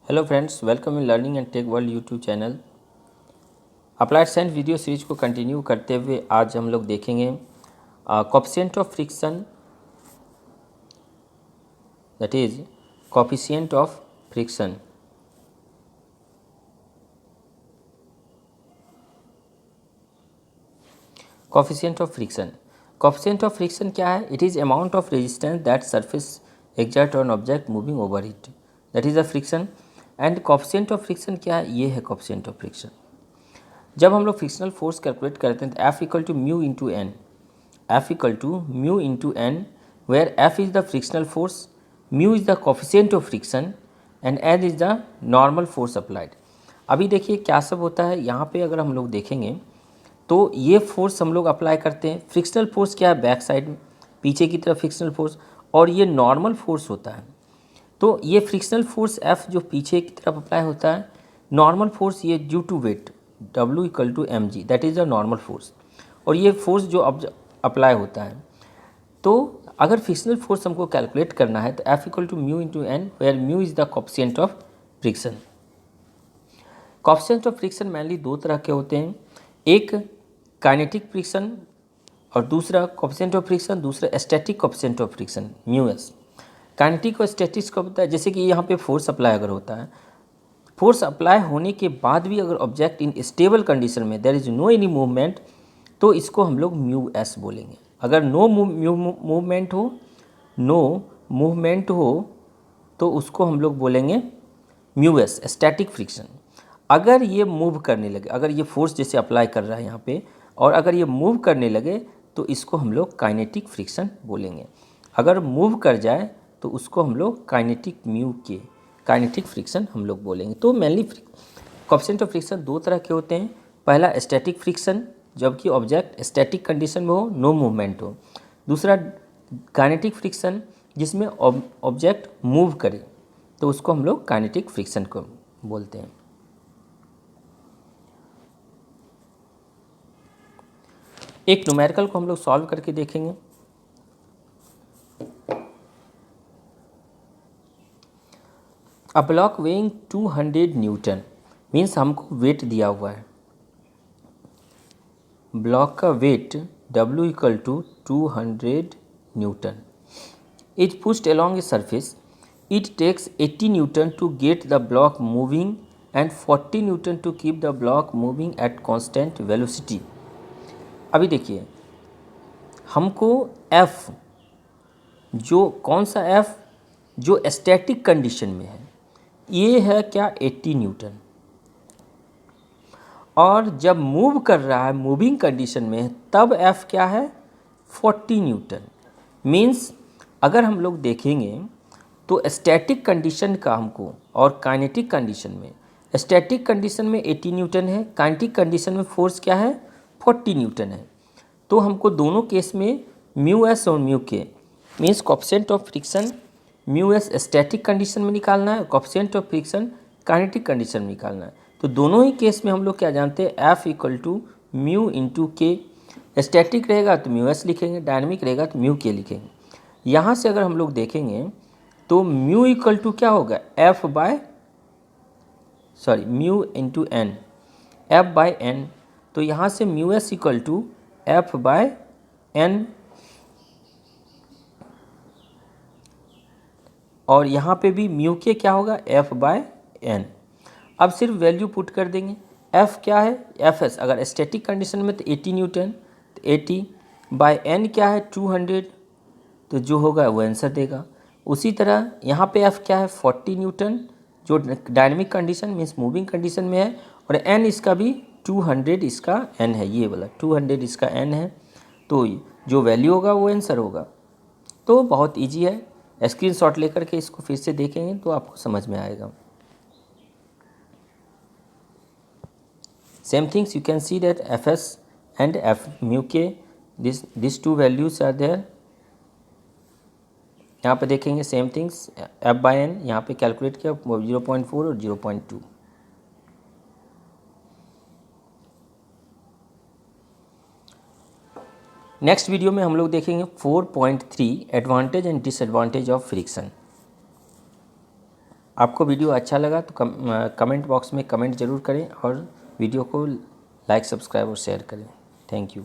Hello friends, welcome in learning and tech world YouTube channel. Applied science video series को continue करते हुए आज हम लोग देखेंगे coefficient of friction, that is coefficient of friction. Coefficient of friction, coefficient of friction क्या है? It is amount of resistance that surface exert on object moving over it, that is a friction. And coefficient of friction क्या है? ये है coefficient of friction. जब हम लोग frictional force calculate करते हैं तो F equal to mu into N, F equal to mu into N, where F is the frictional force, mu is the coefficient of friction and N is the normal force applied. अभी देखिए क्या सब होता है यहाँ पे। अगर हम लोग देखेंगे तो ये फोर्स हम लोग अप्लाई करते हैं। फ्रिक्शनल फोर्स क्या है? बैक साइड में पीछे की तरफ फ्रिक्शनल फोर्स, और ये नॉर्मल फोर्स होता है। तो ये फ्रिक्शनल फोर्स F जो पीछे की तरफ अप्लाई होता है, नॉर्मल फोर्स ये due to weight W equal to m g, that is the normal force. और ये फोर्स जो अप्लाई होता है, तो अगर फ्रिक्शनल फोर्स हमको कैलकुलेट करना है तो F equal to mu into N, where mu is the coefficient of friction. Coefficient of friction mainly दो तरह के होते हैं, एक काइनेटिक फ्रिक्शन और दूसरा कोफिशिएंट ऑफ फ्रिक्शन, दूसरा static coefficient of friction mu S. Kinetic और स्टैटिक कब होता है? जैसे कि यहाँ पे फोर्स अप्लाई अगर होता है, फोर्स अप्लाई होने के बाद भी अगर ऑब्जेक्ट इन स्टेबल कंडीशन में there is no any movement, तो इसको हम लोग म्यू एस बोलेंगे। अगर नो मूवमेंट हो, नो मूवमेंट हो, तो उसको हम लोग बोलेंगे म्यू एस, स्टैटिक फ्रिक्शन। अगर ये मूव करने लगे, अगर ये फोर्स जैसे अप्लाई कर रहा है यहाँ पे, और अगर ये मूव करने लगे तो इसको हम लोग काइनेटिक फ्रिक्शन बोलेंगे। अगर मूव कर जाए तो उसको हम लोग काइनेटिक फ्रिक्शन हम लोग बोलेंगे। तो मेनली कोफिशिएंट ऑफ फ्रिक्शन दो तरह के होते हैं। पहला स्टैटिक फ्रिक्शन, जबकि ऑब्जेक्ट स्टैटिक कंडीशन में हो, नो मूवमेंट हो। दूसरा काइनेटिक फ्रिक्शन, जिसमें ऑब्जेक्ट मूव करे, तो उसको हम लोग काइनेटिक फ्रिक्शन को बोलते हैं। एक न्यूमेरिकल को हम लोग सॉल्व करके देखेंगे। A block weighing 200 newton, means हमको वेट दिया हुआ है। ब्लॉक का weight W equal to 200 newton is pushed along a surface. It takes 80 newton to get the block moving and 40 newton to keep the block moving at constant velocity. अभी देखिए हमको F, जो कौन सा F जो static condition में है, ये है क्या? 80 न्यूटन। और जब मूव कर रहा है मूविंग कंडीशन में, तब F क्या है? 40 न्यूटन। मीन्स अगर हम लोग देखेंगे तो स्टैटिक कंडीशन का हमको और काइनेटिक कंडीशन में, स्टैटिक कंडीशन में 80 न्यूटन है, काइनेटिक कंडीशन में फोर्स क्या है? 40 न्यूटन है। तो हमको दोनों केस में म्यू एस और म्यू के, means coefficient of friction mu S static condition में निकालना है, coefficient of friction kinetic condition में निकालना है। तो दोनों ही केस में हम लोग क्या जानते हैं? F equal to mu into K. Static रहेगा तो म्यू एस लिखेंगे, डायनेमिक रहेगा तो म्यू के लिखेंगे। यहाँ से अगर हम लोग देखेंगे तो म्यू इक्वल टू क्या होगा? Mu into N, F by N. तो यहाँ से mu s equal to F by N, और यहाँ पे भी म्यू के क्या होगा? F by N. अब सिर्फ वैल्यू पुट कर देंगे। F क्या है? एफ एस अगर स्टैटिक कंडीशन में तो 80 न्यूटन, तो 80 बाय एन क्या है? 200, तो जो होगा वो आंसर देगा। उसी तरह यहाँ पे F क्या है? 40 न्यूटन, जो dynamic condition means moving condition में है, और n इसका भी 200 इसका n है, ये वाला 200 इसका n है। तो जो वैल्यू होगा वो आंसर होगा। तो बहुत इजी है, स्क्रीनशॉट लेकर के इसको फिर से देखेंगे तो आपको समझ में आएगा। Same things you can see that Fs and F mu k, these two values are there। यहाँ पे देखेंगे same things, F by N यहाँ पे कैलकुलेट किया 0.4 और 0.2। नेक्स्ट वीडियो में हम लोग देखेंगे 4.3 advantage and disadvantage of friction. आपको वीडियो अच्छा लगा तो कमेंट बॉक्स में कमेंट ज़रूर करें और वीडियो को लाइक, सब्सक्राइब और शेयर करें। Thank you.